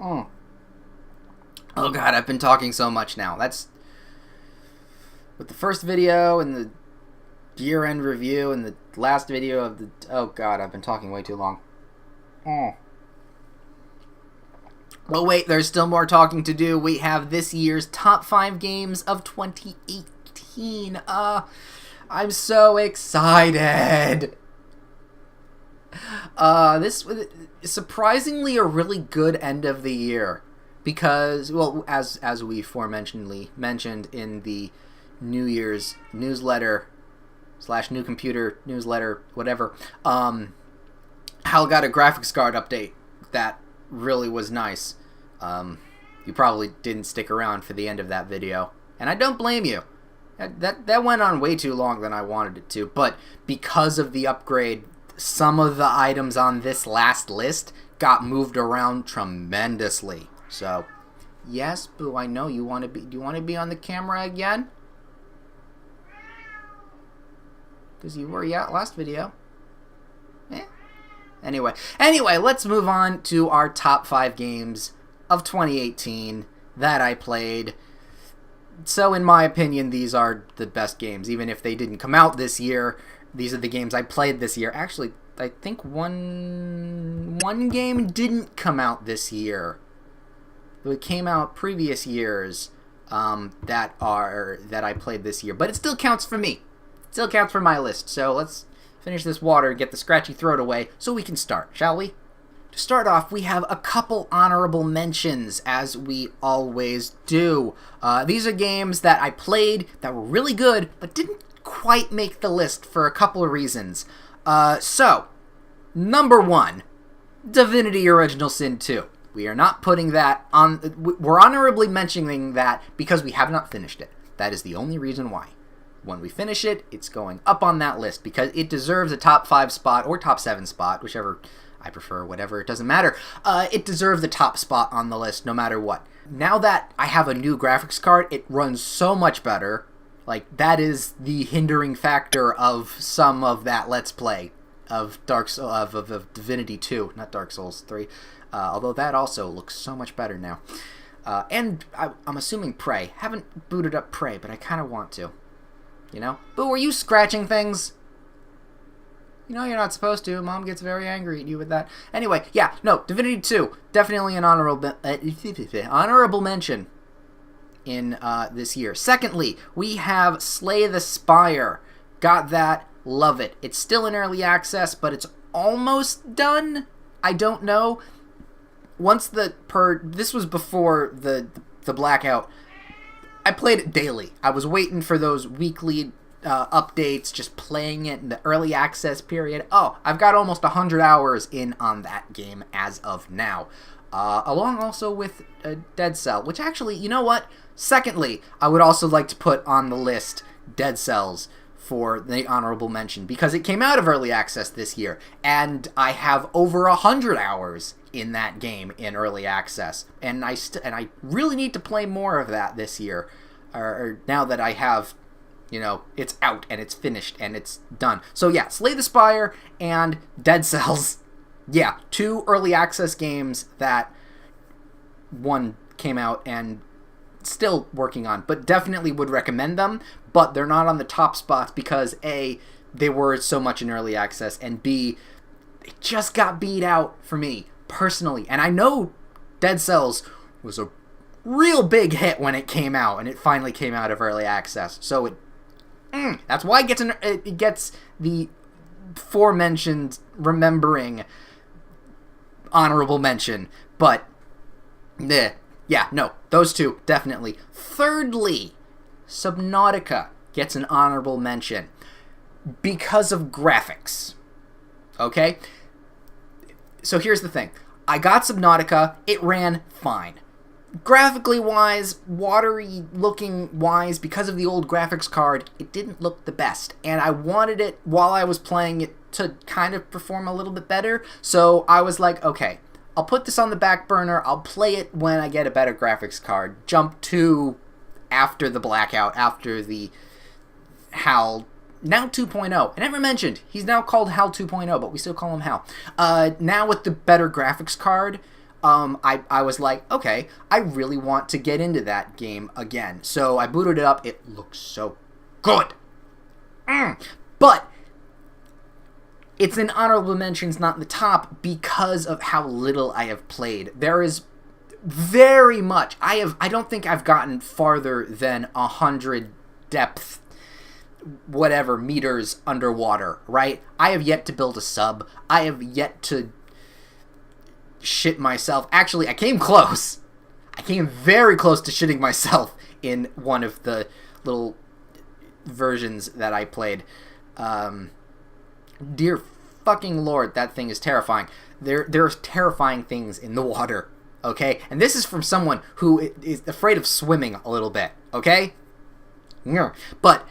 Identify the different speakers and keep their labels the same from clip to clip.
Speaker 1: Oh god, I've been talking so much now. That's with the first video and the year-end review and the last video of the... Oh god, I've been talking way too long. Well, wait, there's still more talking to do. We have this year's top 5 games of 2018. I'm so excited. This was surprisingly a really good end of the year because, well, as we aforementionedly mentioned in the New Year's newsletter / new computer newsletter, whatever, Hal got a graphics card update that really was nice. You probably didn't stick around for the end of that video, and I don't blame you. That went on way too long than I wanted it to, but because of the upgrade, some of the items on this last list got moved around tremendously. So, yes, Boo, I know you want to be. Do you want to be on the camera again? Because you were, last video. Anyway, let's move on to our top 5 games of 2018 that I played. So, in my opinion, these are the best games, even if they didn't come out this year. These are the games I played this year. Actually, I think one game didn't come out this year. It came out previous years that I played this year, but it still counts for me. It still counts for my list. So let's finish this water and get the scratchy throat away so we can start, shall we? To start off, we have a couple honorable mentions, as we always do. These are games that I played that were really good, but didn't quite make the list for a couple of reasons. So, number 1, Divinity Original Sin 2. We are not putting that on... We're honorably mentioning that because we have not finished it. That is the only reason why. When we finish it, it's going up on that list because it deserves a top 5 spot or top 7 spot, whichever I prefer, whatever, it doesn't matter. It deserves the top spot on the list no matter what. Now that I have a new graphics card, it runs so much better. Like, that is the hindering factor of some of that Let's Play of of Divinity 2, not Dark Souls 3. Although that also looks so much better now. And I'm assuming Prey. Haven't booted up Prey, but I kind of want to. You know? Boo, were you scratching things? You know you're not supposed to. Mom gets very angry at you with that. Anyway, yeah, no, Divinity 2, definitely an honorable mention in this year. Secondly, we have Slay the Spire. Got that. Love it. It's still in early access, but it's almost done. I don't know. This was before the blackout. I played it daily. I was waiting for those weekly updates, just playing it in the early access period. Oh, I've got almost 100 hours in on that game as of now. Along also with Dead Cell, which actually, you know what? Secondly, I would also like to put on the list Dead Cells for the honorable mention, because it came out of early access this year, and I have over 100 hours in that game in early access, and I really need to play more of that this year, or now that I have, you know, it's out and it's finished and it's done. So yeah, Slay the Spire and Dead Cells, yeah, 2 early access games that one came out and still working on, but definitely would recommend them, but they're not on the top spots because A, they were so much in early access, and B, they just got beat out for me personally. And I know Dead Cells was a real big hit when it came out, and it finally came out of early access, so that's why it gets the aforementioned remembering honorable mention. But yeah, no, those 2, definitely. Thirdly, Subnautica gets an honorable mention because of graphics. Okay? So here's the thing. I got Subnautica, it ran fine. Graphically wise, watery looking wise, because of the old graphics card, it didn't look the best. And I wanted it, while I was playing it, to kind of perform a little bit better. So I was like, okay, I'll put this on the back burner. I'll play it when I get a better graphics card. Jump to after the blackout, after the HAL, now 2.0. I never mentioned, he's now called HAL 2.0, but we still call him HAL. Now with the better graphics card, I was like, okay, I really want to get into that game again. So I booted it up. It looks so good. But it's in honorable mentions, not in the top, because of how little I have played. There is very much. I don't think I've gotten farther than 100 depth, whatever, meters underwater, right? I have yet to build a sub. I have yet to shit myself. Actually, I came close. I came very close to shitting myself in one of the little versions that I played. Dear fucking Lord, that thing is terrifying. There's terrifying things in the water, okay? And this is from someone who is afraid of swimming a little bit, okay? But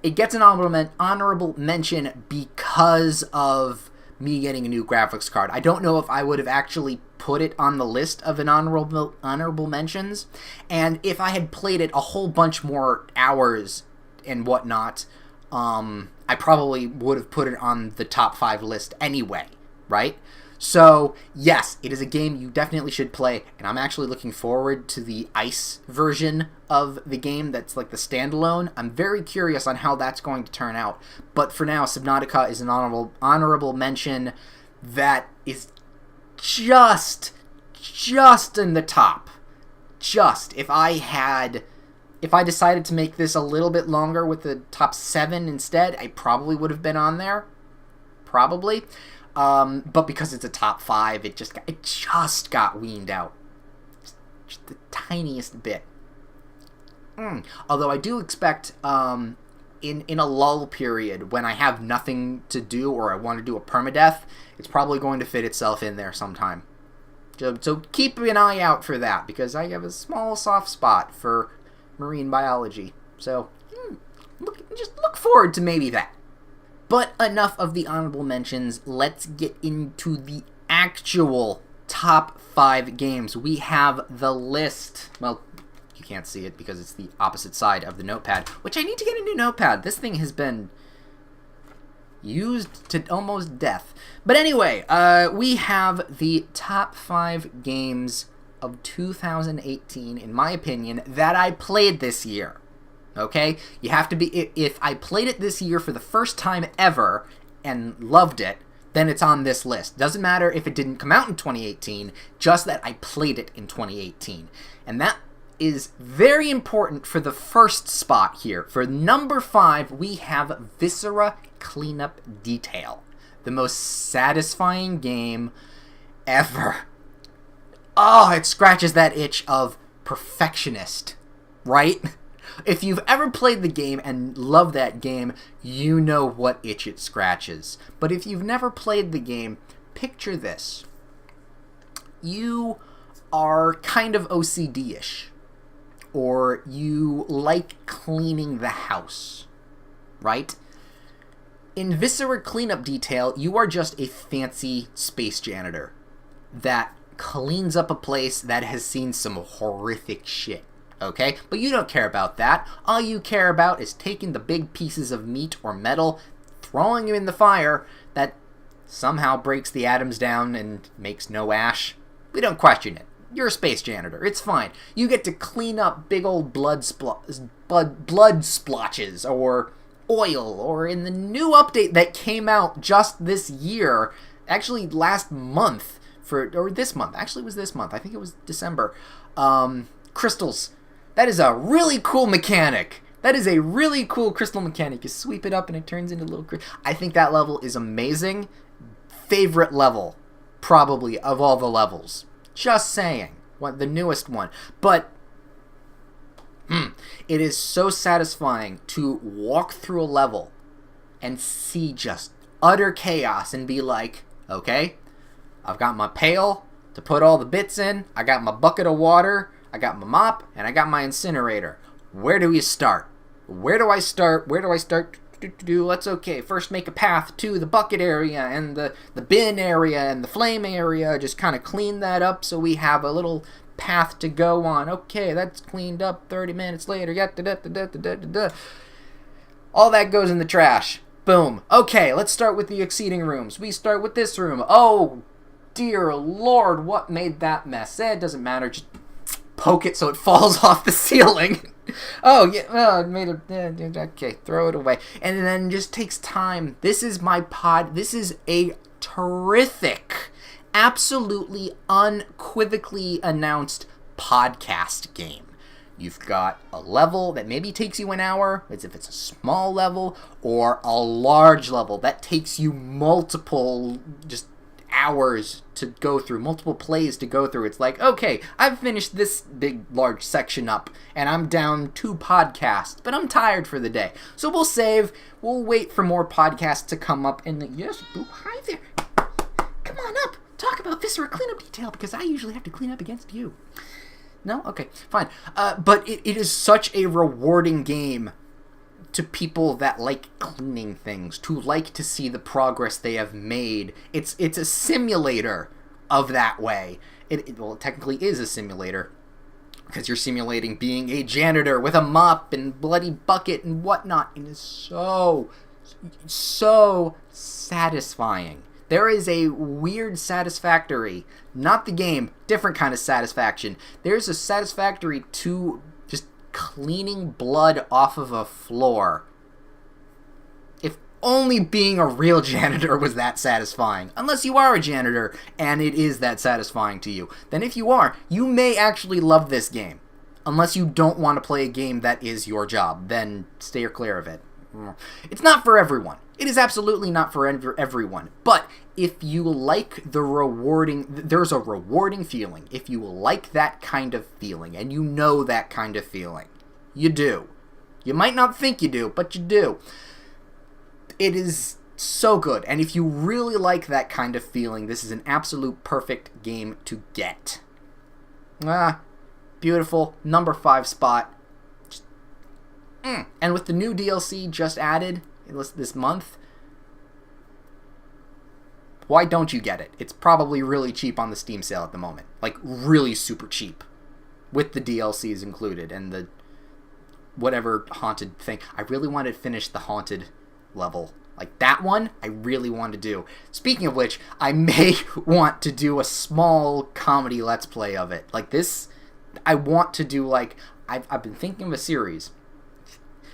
Speaker 1: it gets an honorable mention because of me getting a new graphics card. I don't know if I would have actually put it on the list of an honorable mentions, and if I had played it a whole bunch more hours and whatnot, I probably would have put it on the top 5 list anyway, right? So, yes, it is a game you definitely should play, and I'm actually looking forward to the ice version of the game that's like the standalone. I'm very curious on how that's going to turn out, but for now, Subnautica is an honorable mention that is just in the top. If I decided to make this a little bit longer with the top 7 instead, I probably would have been on there. Probably. But because it's a top 5, it just got weaned out. Just the tiniest bit. Although I do expect, in a lull period, when I have nothing to do or I want to do a permadeath, it's probably going to fit itself in there sometime. So keep an eye out for that, because I have a small soft spot for marine biology. So, just look forward to maybe that. But enough of the honorable mentions. Let's get into the actual top 5 games. We have the list. Well, you can't see it because it's the opposite side of the notepad, which I need to get a new notepad. This thing has been used to almost death. But anyway, we have the top 5 games of 2018, in my opinion, that I played this year. Okay? You have to be... If I played it this year for the first time ever and loved it, then it's on this list. Doesn't matter if it didn't come out in 2018, just that I played it in 2018. And that is very important for the first spot here. For number 5, we have Viscera Cleanup Detail. The most satisfying game ever. Oh, it scratches that itch of perfectionist, right? If you've ever played the game and love that game, you know what itch it scratches. But if you've never played the game, picture this. You are kind of OCD-ish, or you like cleaning the house, right? In Viscera Cleanup Detail, you are just a fancy space janitor that cleans up a place that has seen some horrific shit. Okay? But you don't care about that. All you care about is taking the big pieces of meat or metal, throwing them in the fire that somehow breaks the atoms down and makes no ash. We don't question it. You're a space janitor. It's fine. You get to clean up big old blood splotches or oil, or in the new update that came out just this year, actually last month, or this month. Actually, it was this month. I think it was December. Crystals. That is a really cool mechanic. That is a really cool crystal mechanic. You sweep it up and it turns into little I think that level is amazing. Favorite level, probably, of all the levels. Just saying. The newest one. But it is so satisfying to walk through a level and see just utter chaos and be like, okay, I've got my pail to put all the bits in. I got my bucket of water. I got my mop, and I got my incinerator. Where do we start? Where do I start? Let's okay. First make a path to the bucket area and the bin area and the flame area. Just kind of clean that up so we have a little path to go on. Okay, that's cleaned up. 30 minutes later. All that goes in the trash. Boom. Okay, let's start with the exceeding rooms. We start with this room. Oh, dear Lord, what made that mess? It doesn't matter, just poke it so it falls off the ceiling. Oh, yeah, it made it, okay, throw it away. And then just takes time. This is a terrific, absolutely unequivocally announced podcast game. You've got a level that maybe takes you an hour, as if it's a small level, or a large level that takes you multiple just hours to go through, multiple plays to go through. It's like, okay, I've finished this big, large section up, and I'm down 2 podcasts, but I'm tired for the day. So we'll wait for more podcasts to come up, and yes, boo, hi there. Come on up, talk about Viscera Cleanup Detail, because I usually have to clean up against you. No? Okay, fine. But it is such a rewarding game to people that like cleaning things, to like to see the progress they have made. It's a simulator of that way. It technically is a simulator, because you're simulating being a janitor with a mop and bloody bucket and whatnot. It is so satisfying. There is a weird satisfactory, not the game, different kind of satisfaction. There's a satisfactory to just cleaning blood off of a floor. If only being a real janitor was that satisfying. Unless you are a janitor and it is that satisfying to you. Then if you are, you may actually love this game. Unless you don't want to play a game that is your job, then stay clear of it. It's not for everyone. It is absolutely not for everyone. But if you like there's a rewarding feeling. If you like that kind of feeling, and you know that kind of feeling, you do. You might not think you do, but you do. It is so good. And if you really like that kind of feeling, this is an absolute perfect game to get. Beautiful. Number 5 spot. And with the new DLC just added this month, why don't you get it? It's probably really cheap on the Steam sale at the moment. Like, really super cheap. With the DLCs included and the whatever haunted thing. I really want to finish the haunted level. Like, that one, I really want to do. Speaking of which, I may want to do a small comedy Let's Play of it. Like, this, I want to do, like, I've been thinking of a series.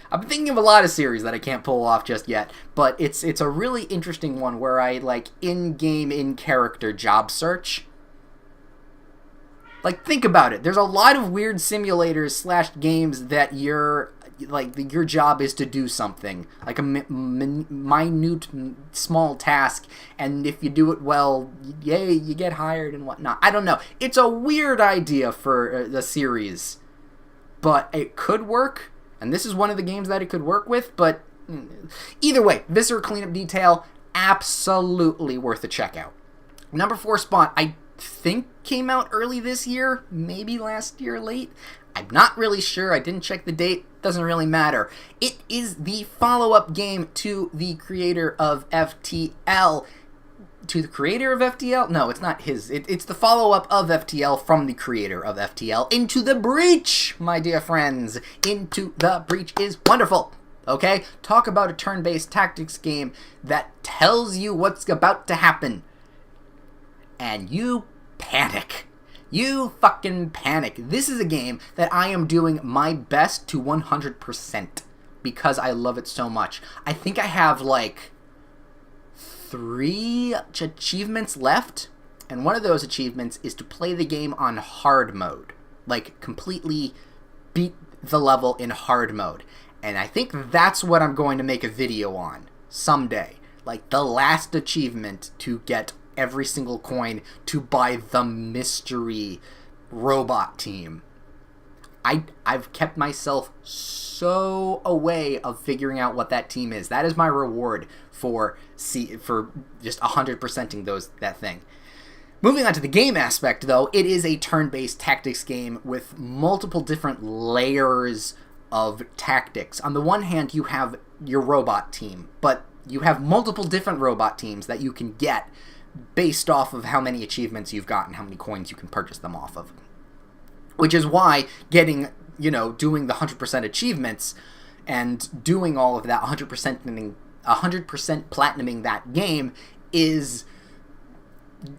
Speaker 1: I've been thinking of a lot of series that I can't pull off just yet, but it's a really interesting one where I, like, in-game, in-character job search. Like, think about it. There's a lot of weird simulators / games that your job is to do something. Like a minute, small task, and if you do it well, yay, you get hired and whatnot. I don't know. It's a weird idea for the series, but it could work. And this is one of the games that it could work with, but either way, Viscera Cleanup Detail, absolutely worth a checkout. Number 4 spot, I think came out early this year, maybe last year late. I'm not really sure, I didn't check the date, doesn't really matter. It is the follow-up game to the creator of FTL. To the creator of FTL? No, it's not his. It's the follow-up of FTL from the creator of FTL. Into the Breach, my dear friends. Into the Breach is wonderful. Okay? Talk about a turn-based tactics game that tells you what's about to happen. And you panic. You fucking panic. This is a game that I am doing my best to 100% because I love it so much. I think I have, like, 3 achievements left, and one of those achievements is to play the game on hard mode. Like, completely beat the level in hard mode. And I think that's what I'm going to make a video on someday. Like, the last achievement to get every single coin to buy the mystery robot team. I've kept myself so away of figuring out what that team is. That is my reward for just 100%ing that thing. Moving on to the game aspect, though, it is a turn-based tactics game with multiple different layers of tactics. On the one hand, you have your robot team, but you have multiple different robot teams that you can get based off of how many achievements you've got and how many coins you can purchase them off of. Which is why doing the 100% achievements and doing all of that 100% platinuming that game is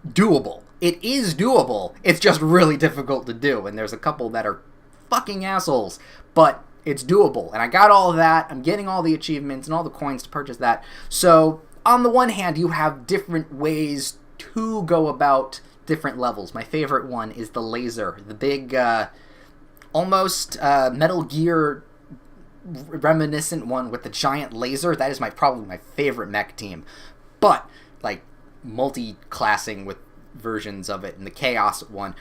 Speaker 1: doable. It is doable. It's just really difficult to do, and there's a couple that are fucking assholes, but it's doable. And I got all of that. I'm getting all the achievements and all the coins to purchase that. So, on the one hand, you have different ways to go about different levels. My favorite one is the laser. The big, almost Metal Gear reminiscent one with the giant laser. That is probably my favorite mech team. But, like, multi-classing with versions of it, and the Chaos one,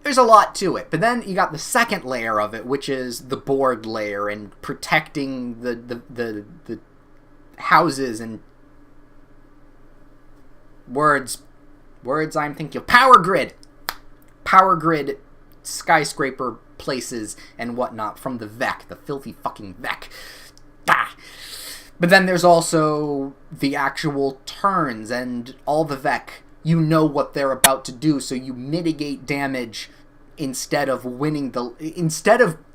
Speaker 1: there's a lot to it. But then you got the second layer of it, which is the board layer and protecting the houses and words I'm thinking of. Power grid skyscraper places and whatnot from the Vec, the filthy fucking Vec. Ah. But then there's also the actual turns and all the Vec. You know what they're about to do, so you mitigate damage instead of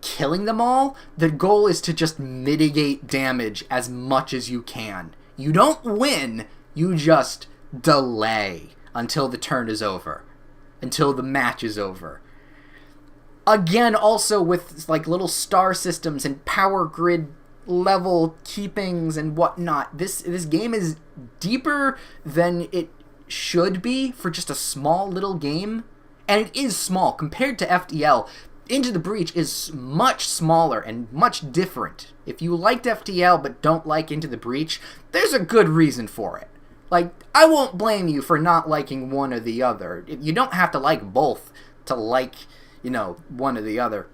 Speaker 1: killing them all. The goal is to just mitigate damage as much as you can. You don't win, you just delay until the turn is over, until the match is over. Again, also with like little star systems and power grid level keepings and whatnot. This game is deeper than it should be for just a small little game, and it is small compared to FTL. Into the Breach is much smaller and much different. If you liked FTL but don't like Into the Breach, there's a good reason for it. Like, I won't blame you for not liking one or the other. You don't have to like both to like, one or the other.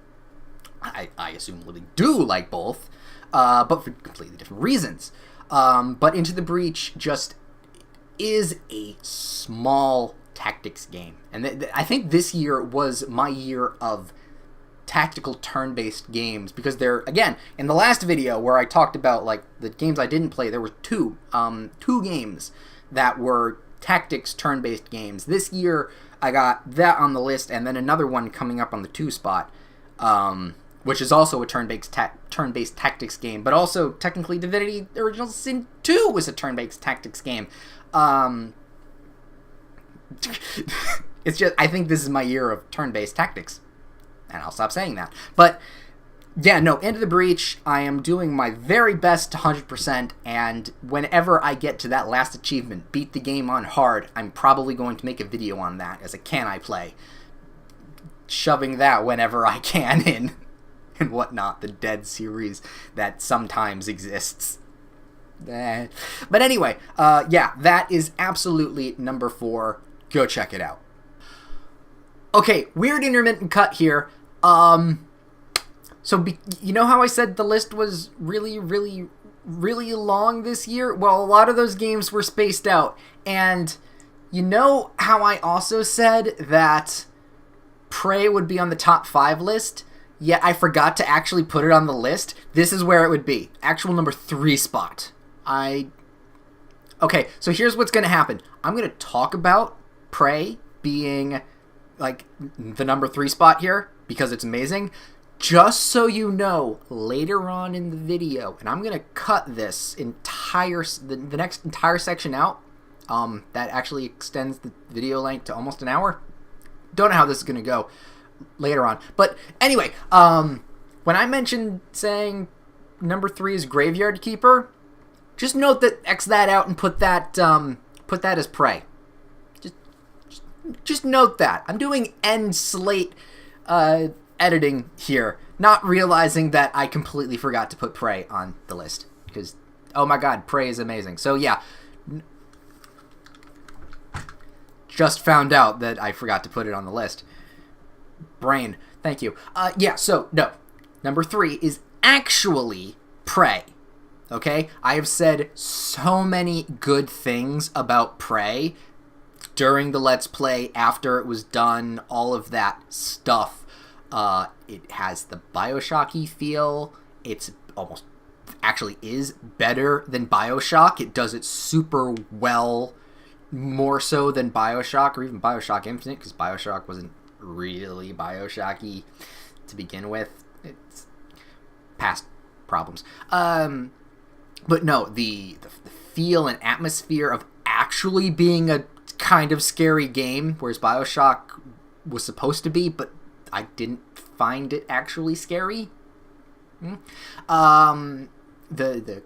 Speaker 1: I assume they do like both, but for completely different reasons. But Into the Breach just is a small tactics game. And I think this year was my year of tactical turn-based games, because again, in the last video where I talked about like the games I didn't play, there were two games that were tactics turn-based games. This year I got that on the list, and then another one coming up on the 2 spot, which is also a turn-based tactics game, but also technically Divinity Original Sin 2 was a turn-based tactics game. It's just, I think this is my year of turn-based tactics, and I'll stop saying that. But yeah, no, Into the Breach, I am doing my very best to 100%, and whenever I get to that last achievement, beat the game on hard, I'm probably going to make a video on that as a Can I Play, shoving that whenever I can in, and whatnot, the Dead series that sometimes exists. But anyway, yeah, that is absolutely number 4. Go check it out. Okay, weird intermittent cut here. So you know how I said the list was really, really, really long this year? Well, a lot of those games were spaced out. And you know how I also said that Prey would be on the top 5 list? Yet I forgot to actually put it on the list. This is where it would be. Actual number 3 spot. Okay, so here's what's going to happen. I'm going to talk about Prey being like the number 3 spot here because it's amazing. Just so you know, later on in the video, and I'm going to cut this the next entire section out, that actually extends the video length to almost an hour. Don't know how this is going to go later on. But anyway, when I mentioned saying number 3 is Graveyard Keeper, just note that X that out and put that as Prey. Just note that. I'm doing end slate editing here, not realizing that I completely forgot to put Prey on the list. Because, oh my god, Prey is amazing. So yeah, just found out that I forgot to put it on the list. Brain, thank you. Yeah, so, no. Number 3 is actually Prey. Okay? I have said so many good things about Prey during the Let's Play, after it was done, all of that stuff. It has the Bioshock-y feel. It's almost actually is better than Bioshock. It does it super well, more so than Bioshock or even Bioshock Infinite, because Bioshock wasn't really Bioshock-y to begin with. It's past problems. But no, the feel and atmosphere of actually being a kind of scary game, whereas BioShock was supposed to be, but I didn't find it actually scary. The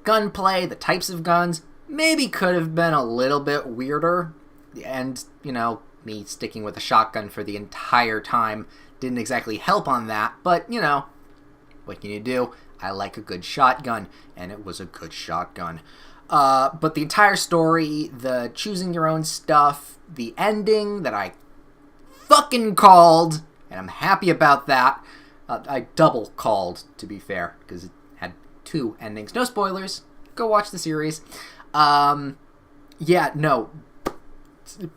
Speaker 1: gunplay, the types of guns, maybe could have been a little bit weirder. And, me sticking with a shotgun for the entire time didn't exactly help on that. But, what can you do? I like a good shotgun, and it was a good shotgun. But the entire story, the choosing your own stuff, the ending that I fucking called, and I'm happy about that. I double called, to be fair, because it had 2 endings. No spoilers. Go watch the series.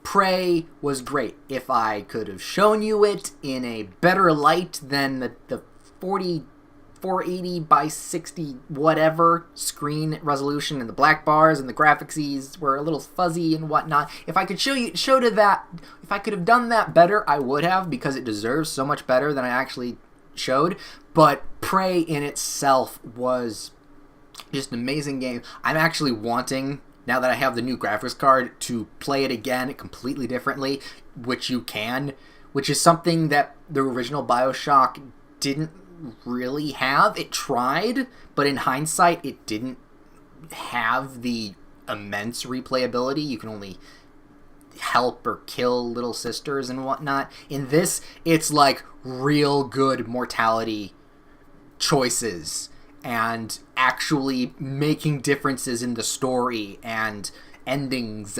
Speaker 1: Prey was great. If I could have shown you it in a better light than the 480 by 60 whatever screen resolution and the black bars and the graphics were a little fuzzy and whatnot. If I could if I could have done that better, I would have, because it deserves so much better than I actually showed. But Prey in itself was just an amazing game. I'm actually wanting, now that I have the new graphics card, to play it again completely differently, which is something that the original BioShock didn't really have. It tried, but in hindsight, it didn't have the immense replayability. You can only help or kill little sisters and whatnot. In this, it's like real good mortality choices and actually making differences in the story and endings.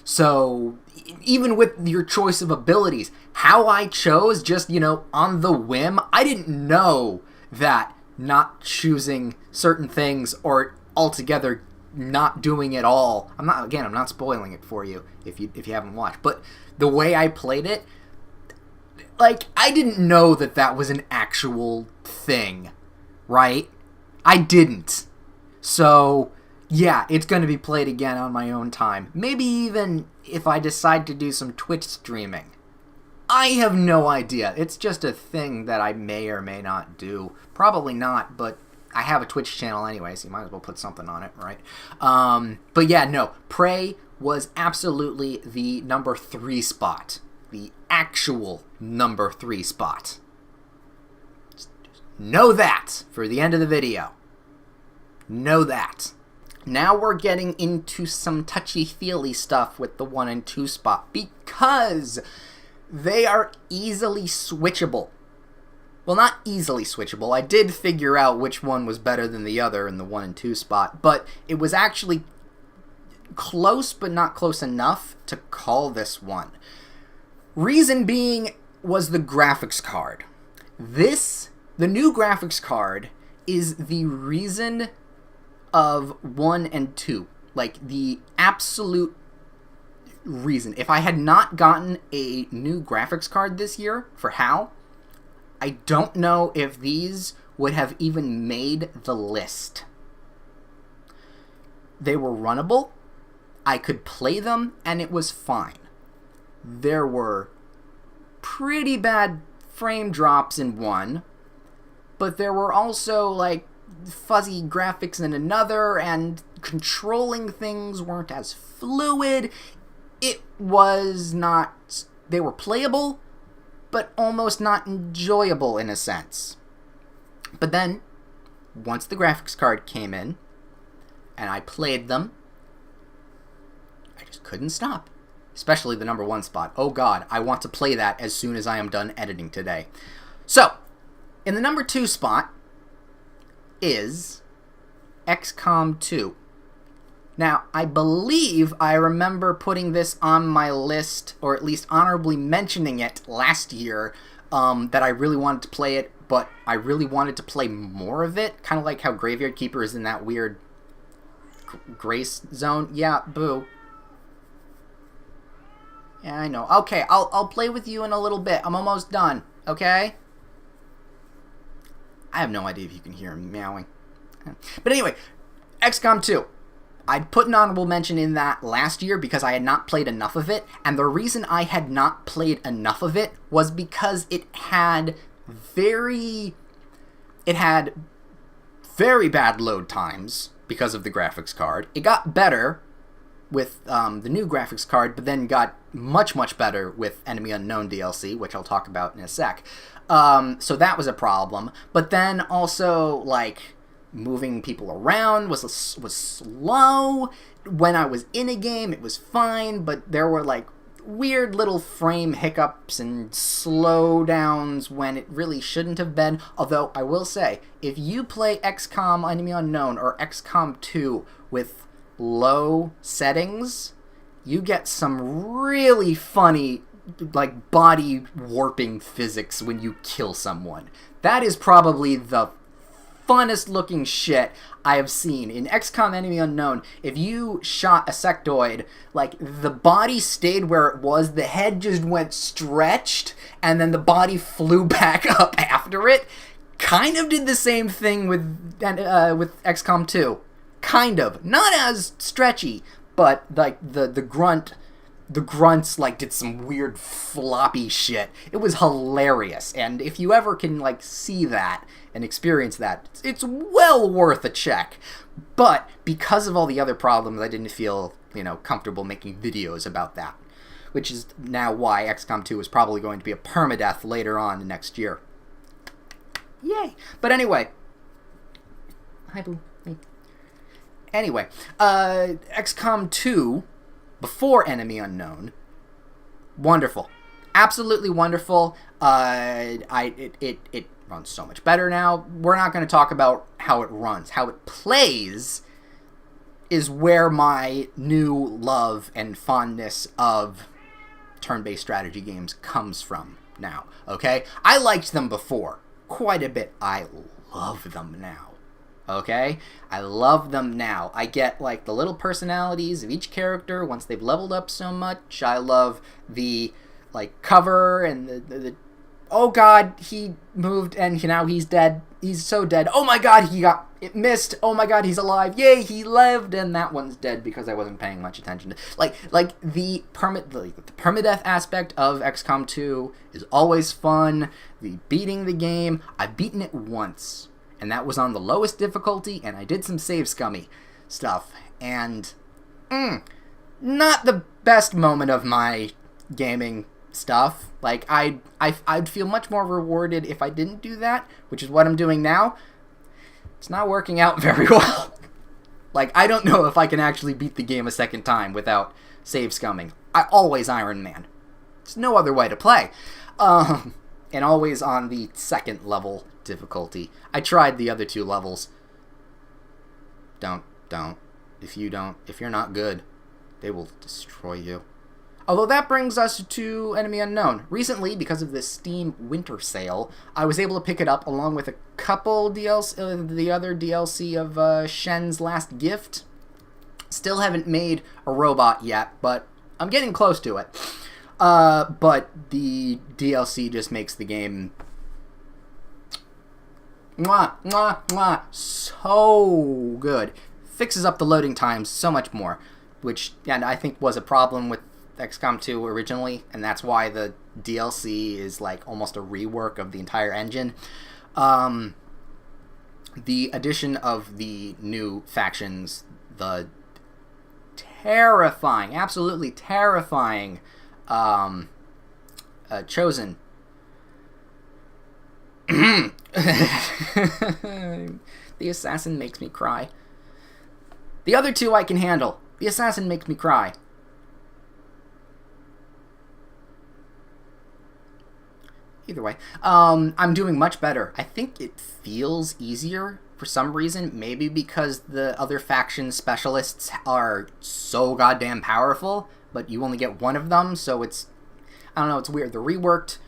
Speaker 1: So even with your choice of abilities, how I chose just, on the whim, I didn't know that not choosing certain things or altogether not doing it all. I'm not spoiling it for you if you haven't watched, but the way I played it, I didn't know that was an actual thing, right? I didn't. So, yeah, it's going to be played again on my own time. Maybe even if I decide to do some Twitch streaming. I have no idea. It's just a thing that I may or may not do. Probably not, but I have a Twitch channel anyway, so you might as well put something on it, right? But yeah, no. Prey was absolutely the number 3 spot. The actual number 3 spot. Just know that for the end of the video. Know that. Now we're getting into some touchy-feely stuff with the 1 and 2 spot, because they are easily switchable. Well, not easily switchable. I did figure out which one was better than the other in the 1 and 2 spot, but it was actually close, but not close enough to call this one. Reason being was the graphics card. The new graphics card, is the reason of 1 and 2. The absolute reason. If I had not gotten a new graphics card this year for HAL, I don't know if these would have even made the list. They were runnable, I could play them, and it was fine. There were pretty bad frame drops in one, but there were also, fuzzy graphics in another, and controlling things weren't as fluid. It was not... They were playable, but almost not enjoyable in a sense. But then, once the graphics card came in, and I played them, I just couldn't stop. Especially the number 1 spot. Oh god, I want to play that as soon as I am done editing today. So, in the number 2 spot is XCOM 2. Now, I believe I remember putting this on my list, or at least honorably mentioning it last year, that I really wanted to play it, but I really wanted to play more of it, kind of like how Graveyard Keeper is in that weird grace zone. Yeah, boo. Yeah, I know. Okay, I'll play with you in a little bit. I'm almost done, okay? I have no idea if you can hear him meowing. But anyway, XCOM 2. I'd put an honorable mention in that last year because I had not played enough of it, and the reason I had not played enough of it was because it had very bad load times because of the graphics card. It got better with the new graphics card, but then got much better with Enemy Unknown DLC, which I'll talk about in a sec. So that was a problem. But then also, like, moving people around was slow. When I was in a game, it was fine, but there were, like, weird little frame hiccups and slowdowns when it really shouldn't have been. Although, I will say, if you play XCOM Enemy Unknown or XCOM 2 with low settings, you get some really funny, like, body warping physics when you kill someone. That is probably the funnest looking shit I have seen. In XCOM Enemy Unknown, if you shot a sectoid, like, the body stayed where it was, the head just went stretched, and then the body flew back up after it. Kind of did the same thing with XCOM 2. Kind of. Not as stretchy, but, like, the grunts, like, did some weird floppy shit. It was hilarious, and if you ever can, like, see that and experience that, it's well worth a check. But because of all the other problems, I didn't feel, comfortable making videos about that, which is now why XCOM 2 is probably going to be a permadeath later on next year. Yay! But anyway, hi Boo. Hey. Anyway, XCOM 2, before Enemy Unknown, wonderful, absolutely wonderful. It runs so much better now. We're not going to talk about how it runs. How it plays is where my new love and fondness of turn-based strategy games comes from now, okay? I liked them before quite a bit. I love them now, okay? I love them now. I get, like, the little personalities of each character once they've leveled up so much. I love the, like, cover and the oh god, he moved and now he's dead. He's so dead. Oh my god, it missed. Oh my god, he's alive. Yay, he lived, and that one's dead because I wasn't paying much attention to. Like the permadeath aspect of XCOM 2 is always fun. The beating the game, I've beaten it once, and that was on the lowest difficulty, and I did some save scummy stuff, and not the best moment of my gaming stuff. Like, I'd feel much more rewarded if I didn't do that, which is what I'm doing now. It's not working out very well. Like, I don't know if I can actually beat the game a second time without save scumming. I always Iron Man. There's no other way to play. And always on the second level difficulty. I tried the other two levels. Don't. If you're not good, they will destroy you. Although that brings us to Enemy Unknown. Recently, because of the Steam Winter Sale, I was able to pick it up along with a couple DLC, the other DLC of Shen's Last Gift. Still haven't made a robot yet, but I'm getting close to it. But the DLC just makes the game so good. Fixes up the loading times so much more, which, and I think was a problem with XCOM 2 originally, and that's why the DLC is like almost a rework of the entire engine. The addition of the new factions, the absolutely terrifying Chosen. The assassin makes me cry. The other two I can handle. The assassin makes me cry. Either way, I'm doing much better. I think it feels easier for some reason. Maybe because the other faction specialists are so goddamn powerful, but you only get one of them, so it's, I don't know, it's weird. The reworked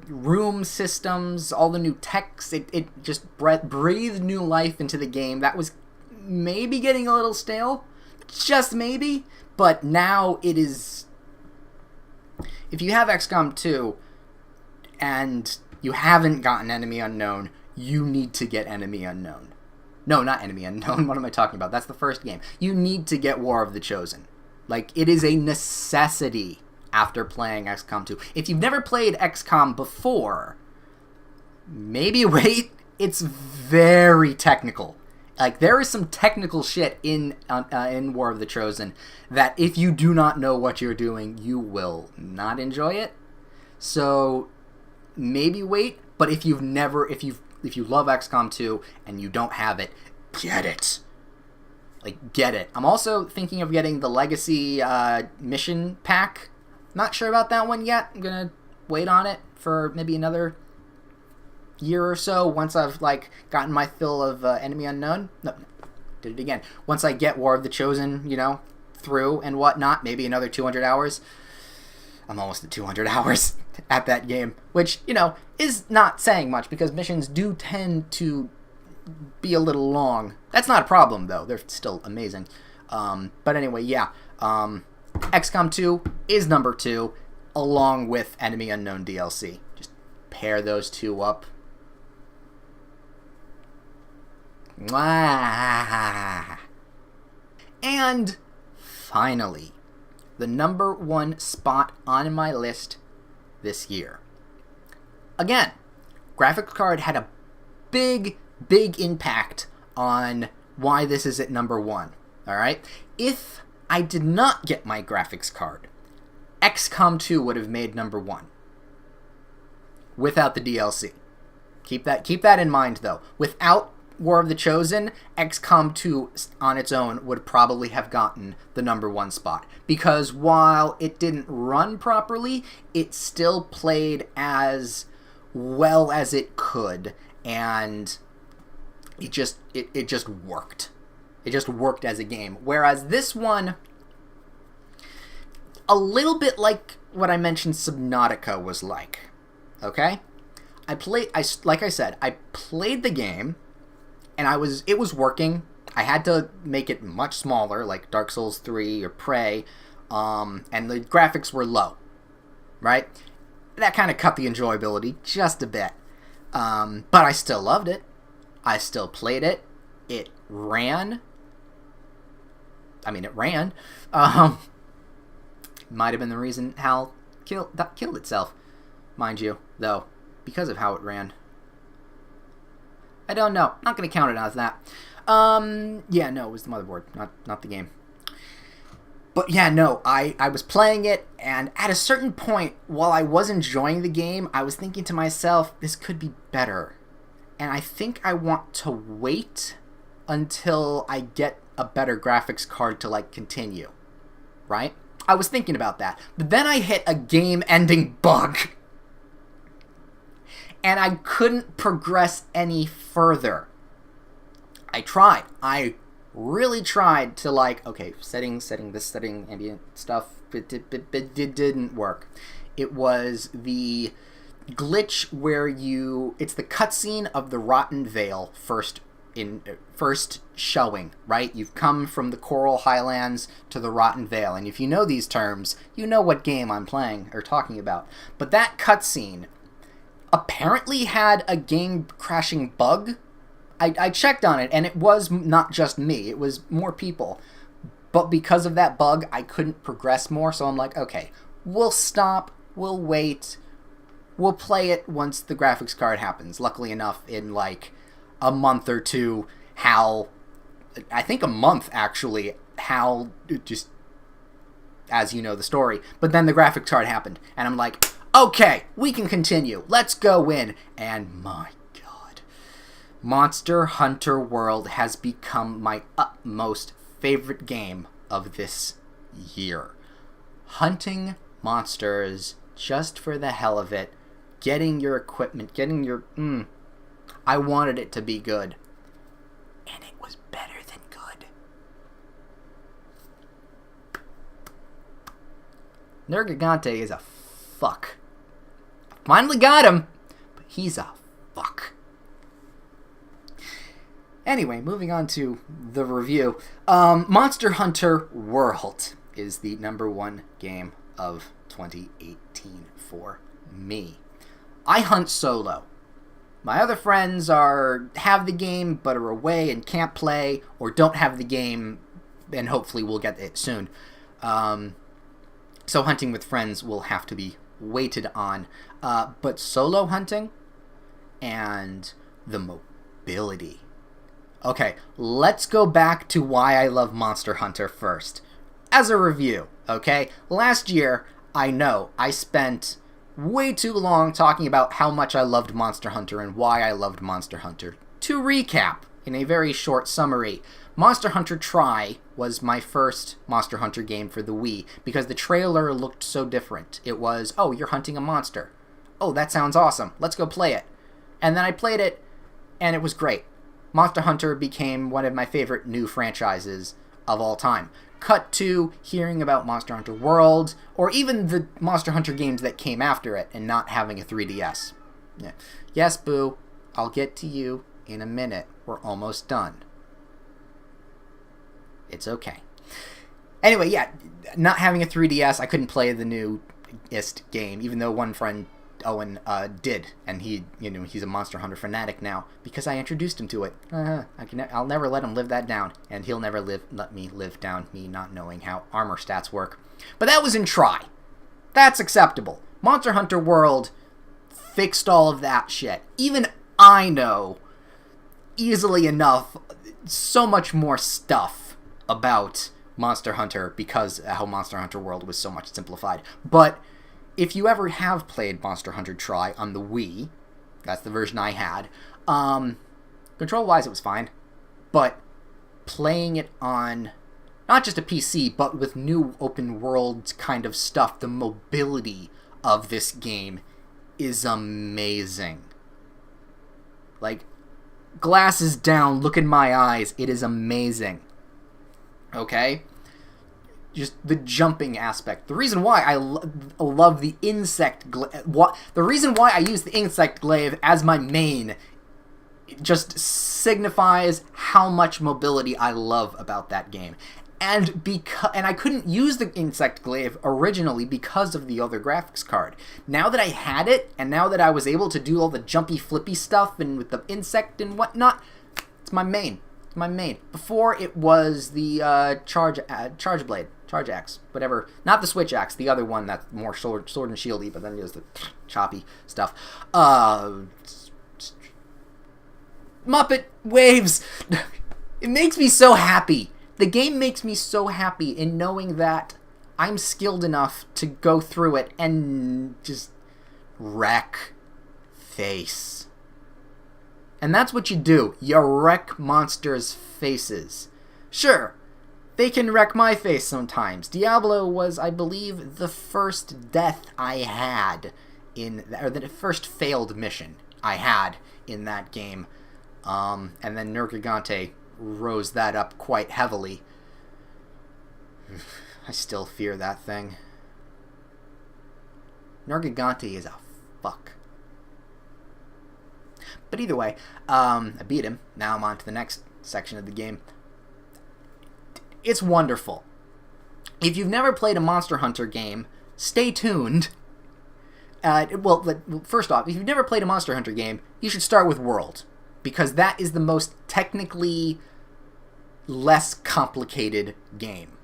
Speaker 1: room systems, all the new techs, it just breathed new life into the game. That was maybe getting a little stale, just maybe, but now it is. If you have XCOM 2, and you haven't gotten Enemy Unknown, you need to get Enemy Unknown. No, not Enemy Unknown. What am I talking about? That's the first game. You need to get War of the Chosen. Like, it is a necessity after playing XCOM 2. If you've never played XCOM before, maybe wait. It's very technical. Like, there is some technical shit in War of the Chosen that if you do not know what you're doing, you will not enjoy it. So maybe wait. But if you love XCOM 2 and you don't have it, get it. Like, get it. I'm also thinking of getting the Legacy mission pack. Not sure about that one yet. I'm gonna wait on it for maybe another year or so once I've, like, gotten my fill of Enemy Unknown. No, did it again. Once I get War of the Chosen, through and whatnot, maybe another 200 hours. I'm almost at 200 hours at that game, which, is not saying much because missions do tend to be a little long. That's not a problem, though. They're still amazing. But anyway, yeah. XCOM 2 is number 2, along with Enemy Unknown DLC. Just pair those two up. Mwah. And finally, the number 1 spot on my list this year. Again, graphics card had a big impact on why this is at number 1. Alright? If I did not get my graphics card, XCOM 2 would have made number 1. Without the DLC. Keep that in mind, though. Without War of the Chosen, XCOM 2 on its own would probably have gotten the number 1 spot. Because while it didn't run properly, it still played as well as it could, and it just worked. It just worked as a game. Whereas this one, a little bit like what I mentioned Subnautica was like. Okay? Like I said, I played the game, and it was working. I had to make it much smaller, like Dark Souls 3 or Prey, and the graphics were low, right? That kind of cut the enjoyability just a bit. But I still loved it. I still played it. It ran. It ran. Might have been the reason HAL killed itself, mind you, though, because of how it ran. I don't know. Not going to count it as that. Yeah, no, it was the motherboard, not the game. But yeah, no, I was playing it, and at a certain point, while I was enjoying the game, I was thinking to myself, this could be better. And I think I want to wait until I get a better graphics card to, like, continue. Right? I was thinking about that. But then I hit a game-ending bug. And I couldn't progress any further. I tried. I really tried to, like, okay, setting, ambient stuff. It didn't work. It was the glitch where it's the cutscene of the Rotten Vale first showing, right? You've come from the Coral Highlands to the Rotten Vale, and if you know these terms, you know what game I'm playing or talking about. But that cutscene apparently had a game-crashing bug. I checked on it, and it was not just me. It was more people. But because of that bug, I couldn't progress more, so I'm like, okay, we'll stop, we'll wait, we'll play it once the graphics card happens. Luckily enough, in, like, a month or two, I think a month, actually, just, as you know the story, but then the graphics card happened, and I'm like, okay, we can continue. Let's go in. And my God, Monster Hunter World has become my utmost favorite game of this year. Hunting monsters just for the hell of it, getting your equipment, getting your... I wanted it to be good. And it was better than good. Nergigante is a fuck. Finally got him, but he's a fuck. Anyway, moving on to the review. Monster Hunter World is the number 1 game of 2018 for me. I hunt solo. My other friends have the game but are away and can't play, or don't have the game and hopefully we'll get it soon. So hunting with friends will have to be waited on. But solo hunting and the mobility Okay, let's go back to why I love Monster Hunter first. As a review, okay? Last year, I know I spent way too long talking about how much I loved Monster Hunter and why I loved Monster Hunter. To recap, in a very short summary, Monster Hunter Tri was my first Monster Hunter game for the Wii because the trailer looked so different. It was, oh, you're hunting a monster. Oh, that sounds awesome. Let's go play it. And then I played it, and it was great. Monster Hunter became one of my favorite new franchises of all time. Cut to hearing about Monster Hunter World, or even the Monster Hunter games that came after it, and not having a 3DS. Yeah. Yes, Boo, I'll get to you in a minute. We're almost done. It's okay. Anyway, yeah, not having a 3DS, I couldn't play the newest game, even though one friend, Owen, did, and he's a Monster Hunter fanatic now because I introduced him to it. I'll never let him live that down, and he'll never let me live down me not knowing how armor stats work. But that was in Tri. That's acceptable. Monster Hunter World fixed all of that shit. Even I know easily enough so much more stuff about Monster Hunter because how Monster Hunter World was so much simplified. But if you ever have played Monster Hunter Tri on the Wii, that's the version I had, control-wise it was fine, but playing it on not just a PC, but with new open world kind of stuff, the mobility of this game is amazing. Like, glasses down, look in my eyes, it is amazing. Okay? Just the jumping aspect. The reason why I love the insect the reason why I use the insect glaive as my main just signifies how much mobility I love about that game. And I couldn't use the insect glaive originally because of the other graphics card. Now that I had it, and now that I was able to do all the jumpy flippy stuff and with the insect and whatnot, it's my main. It's my main. Before it was the charge blade. Charge axe, whatever. Not the switch axe, the other one that's more sword and shieldy, but then there's the choppy stuff. Muppet Waves! It makes me so happy. The game makes me so happy in knowing that I'm skilled enough to go through it and just wreck face. And that's what you do. You wreck monsters' faces. Sure, they can wreck my face sometimes. Diablo was, I believe, the first death I had or the first failed mission I had in that game. And then Nergigante rose that up quite heavily. I still fear that thing. Nergigante is a fuck. But either way, I beat him. Now I'm on to the next section of the game. It's wonderful. If you've never played a Monster Hunter game, stay tuned. First off, if you've never played a Monster Hunter game, you should start with World, because that is the most technically less complicated game.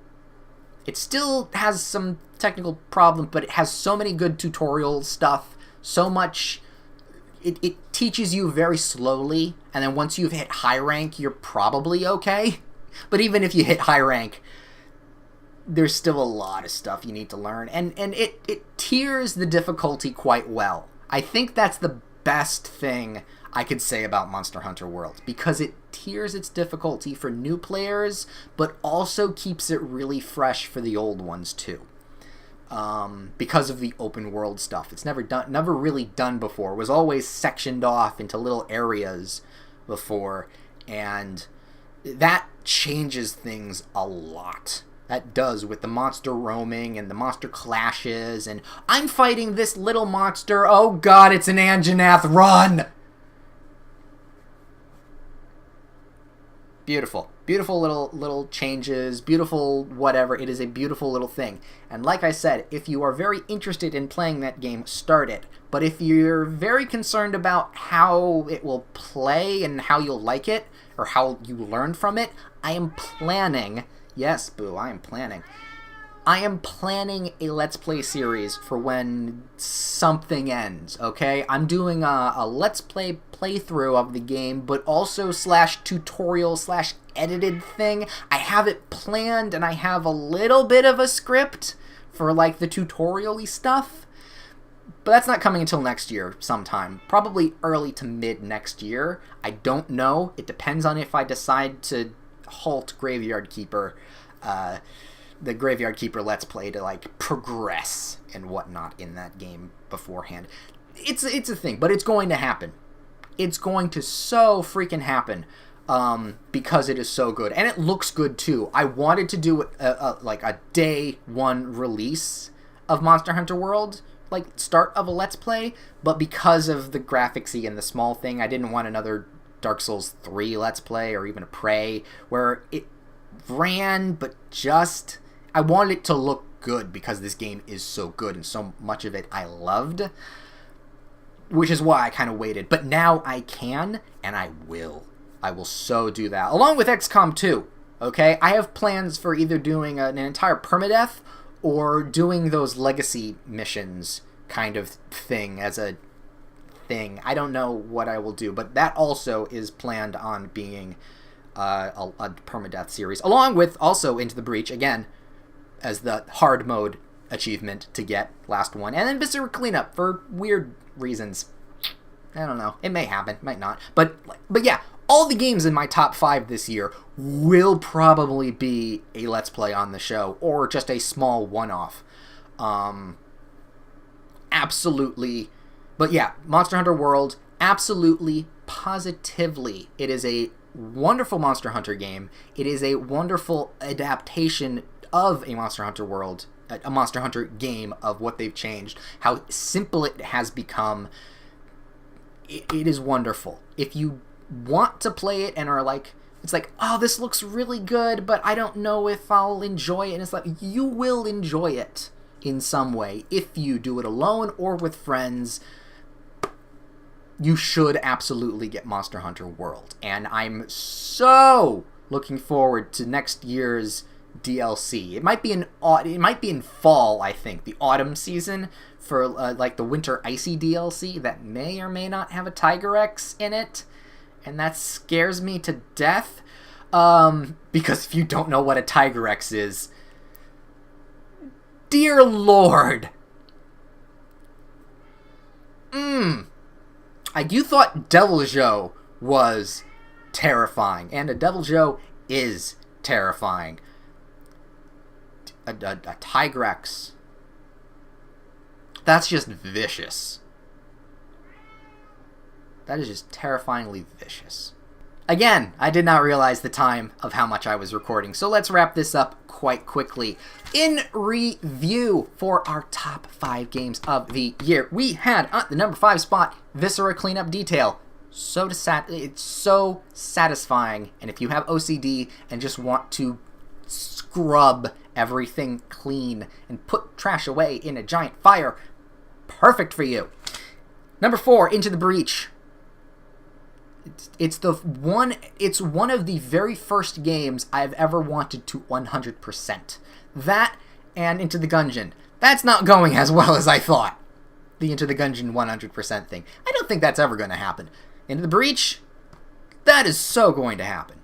Speaker 1: It still has some technical problems, but it has so many good tutorial stuff, so much. It teaches you very slowly, and then once you've hit high rank, you're probably okay. But even if you hit high rank, there's still a lot of stuff you need to learn, and it tiers the difficulty quite well. I think that's the best thing I could say about Monster Hunter World, because it tiers its difficulty for new players, but also keeps it really fresh for the old ones too. Because of the open world stuff. It's never really done before. It was always sectioned off into little areas before, and that changes things a lot. That does, with the monster roaming and the monster clashes, and I'm fighting this little monster. Oh god, it's an Anjanath, run! Beautiful. Beautiful little changes, beautiful whatever. It is a beautiful little thing. And like I said, if you are very interested in playing that game, start it. But if you're very concerned about how it will play and how you'll like it, or how you learn from it, I am planning, yes, Boo, I am planning, I am planning a Let's Play series for when something ends, okay? I'm doing a Let's Play playthrough of the game, but also /tutorial/edited thing. I have it planned, and I have a little bit of a script for, like, the tutorial-y stuff. But that's not coming until next year sometime. Probably early to mid next year. I don't know. It depends on if I decide to halt Graveyard Keeper, the Graveyard Keeper Let's Play, to, like, progress and whatnot in that game beforehand. It's a thing, but it's going to happen. It's going to so freaking happen, because it is so good. And it looks good, too. I wanted to do like a day one release of Monster Hunter World, like, start of a Let's Play, but because of the graphicsy and the small thing, I didn't want another Dark Souls 3 Let's Play, or even a Prey, where it ran, but just... I wanted it to look good, because this game is so good, and so much of it I loved, which is why I kind of waited. But now I can, and I will. I will so do that. Along with XCOM 2, okay? I have plans for either doing an entire permadeath, or doing those legacy missions kind of thing as a thing. I don't know what I will do, but that also is planned on being a permadeath series, along with also Into the Breach, again, as the hard mode achievement to get, last one, and then Viscera Cleanup for weird reasons. I don't know. It may happen, might not. But yeah, all the games in my top 5 this year will probably be a Let's Play on the show, or just a small one-off. Absolutely. But yeah, Monster Hunter World, absolutely, positively, it is a wonderful Monster Hunter game. It is a wonderful adaptation of a Monster Hunter World, a Monster Hunter game, of what they've changed, how simple it has become. It is wonderful. If you want to play it and are like, it's like, oh, this looks really good, but I don't know if I'll enjoy it, and it's like, you will enjoy it in some way. If you do it alone or with friends, you should absolutely get Monster Hunter World. And I'm so looking forward to next year's DLC. It might be in fall, I think, the autumn season, for like the Winter Icy DLC that may or may not have a Tigrex in it. And that scares me to death, because if you don't know what a Tigrex is, dear Lord, you thought Deviljho was terrifying, and a Deviljho is terrifying. A Tigrex, that's just vicious. That is just terrifyingly vicious. Again, I did not realize the time of how much I was recording, so let's wrap this up quite quickly. In review for our top 5 games of the year, we had at the number 5 spot, Viscera Cleanup Detail. It's so satisfying, and if you have OCD and just want to scrub everything clean and put trash away in a giant fire, perfect for you. Number 4, Into the Breach. It's one of the very first games I've ever wanted to 100%. That and Into the Gungeon. That's not going as well as I thought. The Into the Gungeon 100% thing. I don't think that's ever going to happen. Into the Breach, that is so going to happen.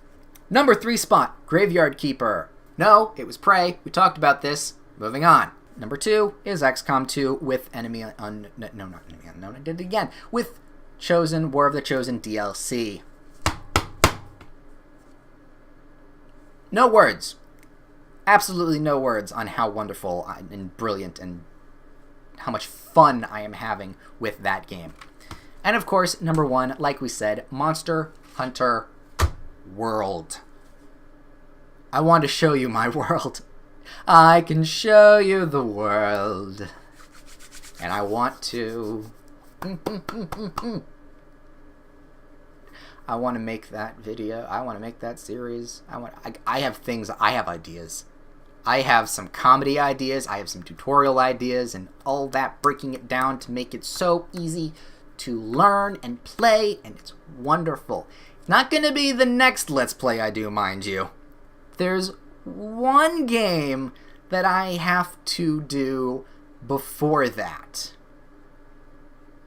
Speaker 1: Number 3 spot, Graveyard Keeper. No, it was Prey. We talked about this. Moving on. Number 2 is XCOM 2 with No, not Enemy Unknown. I did it again. With Chosen, War of the Chosen DLC. No words. Absolutely no words on how wonderful and brilliant and how much fun I am having with that game. And of course, number 1, like we said, Monster Hunter World. I want to show you my world. I can show you the world. And I want to... I want to make that video. I want to make that series. I have things. I have ideas. I have some comedy ideas. I have some tutorial ideas, and all that, breaking it down to make it so easy to learn and play, and it's wonderful. It's not going to be the next Let's Play I do, mind you. There's one game that I have to do before that.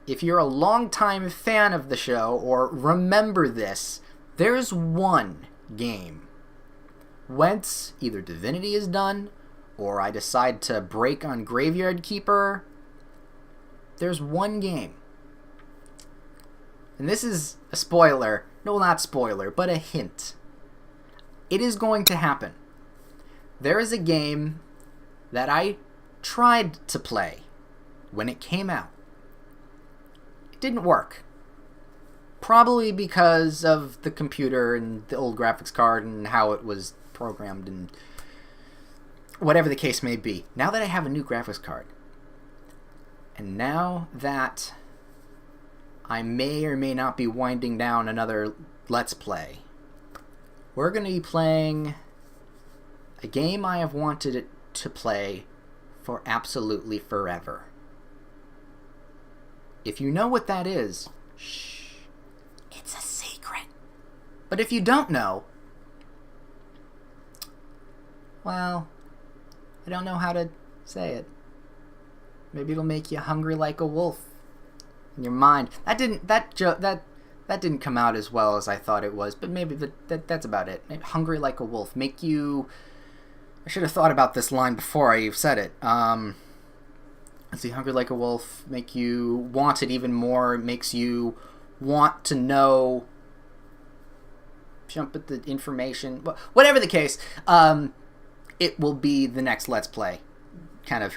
Speaker 1: If you're a longtime fan of the show or remember this, there's one game. Once either Divinity is done or I decide to break on Graveyard Keeper, there's one game. And this is a spoiler. No, not spoiler, but a hint. It is going to happen. There is a game that I tried to play when it came out. It didn't work. Probably because of the computer and the old graphics card and how it was programmed and whatever the case may be. Now that I have a new graphics card, and now that I may or may not be winding down another Let's Play, we're going to be playing a game I have wanted to play for absolutely forever. If you know what that is, shh, it's a secret. But if you don't know, well, I don't know how to say it. Maybe it'll make you hungry like a wolf in your mind. That didn't come out as well as I thought it was, but maybe that's about it. Maybe hungry like a wolf. Make you... I should have thought about this line before I said it. Let's see, hungry like a wolf, make you want it even more, makes you want to know, jump at the information, whatever the case, it will be the next Let's Play. Kind of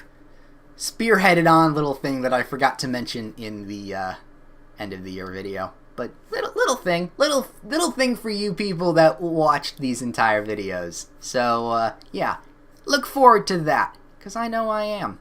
Speaker 1: spearheaded on little thing that I forgot to mention in the end of the year video. But little thing for you people that watched these entire videos. So, yeah, look forward to that, because I know I am.